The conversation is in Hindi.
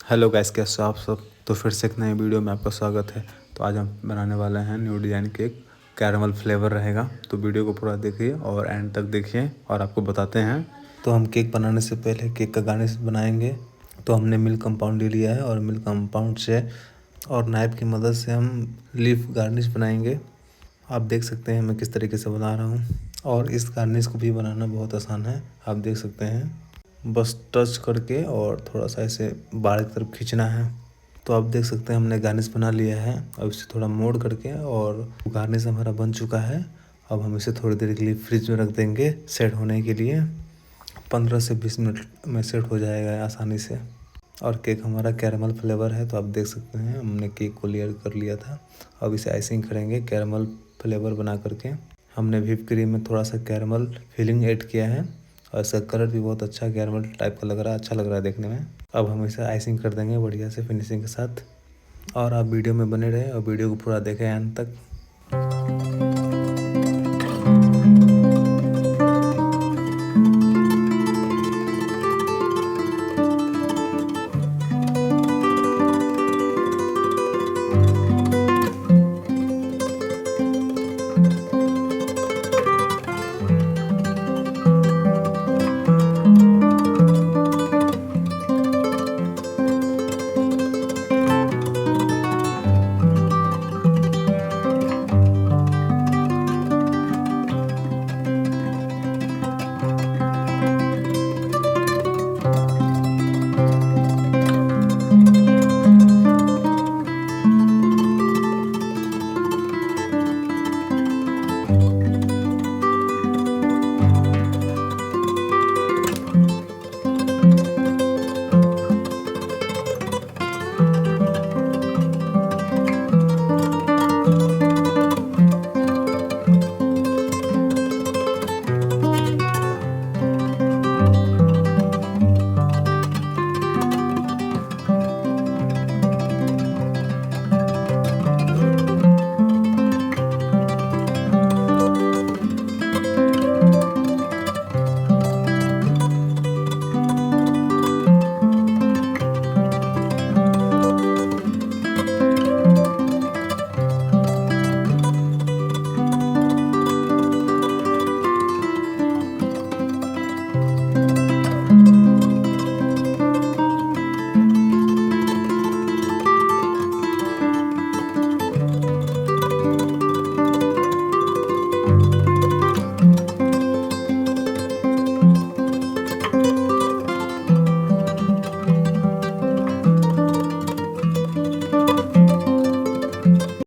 हेलो गाइस, कैसे हो आप सब। तो फिर से एक नए वीडियो में आपका स्वागत है। तो आज हम बनाने वाले हैं new design cake. Caramel flavour रहेगा, तो वीडियो को पूरा देखिए और एंड तक देखिए और आपको बताते हैं। तो हम केक बनाने से पहले केक का गार्निश बनाएंगे। तो हमने मिल्क कंपाउंड ले लिया है और मिल्क कंपाउंड से और नाइफ की मदद से हम लीफ गार्निश बनाएंगे। आप देख सकते हैं मैं किस तरीके से बना रहा हूँ। और इस गार्निश को भी बनाना बहुत आसान है, आप देख सकते हैं। बस टच करके और थोड़ा सा ऐसे बाहर की तरफ खींचना है। तो आप देख सकते हैं हमने गार्निश बना लिया है। अब इसे थोड़ा मोड़ करके और गार्निश हमारा बन चुका है। अब हम इसे थोड़ी देर के लिए फ्रिज में रख देंगे सेट होने के लिए। 15 से 20 मिनट में सेट हो जाएगा आसानी से। और केक हमारा कैरमल फ्लेवर है, तो आप देख सकते हैं हमने केक को लेयर कर लिया था। अब इसे आइसिंग करेंगे कैरमल फ्लेवर बना करके। हमने व्हिप क्रीम में थोड़ा सा कैरमल फिलिंग ऐड किया है और इसका कलर भी बहुत अच्छा कैरमल टाइप का लग रहा है, अच्छा लग रहा है देखने में। अब हम इसे आइसिंग कर देंगे बढ़िया से फिनिशिंग के साथ। और आप वीडियो में बने रहे और वीडियो को पूरा देखें अंत तक।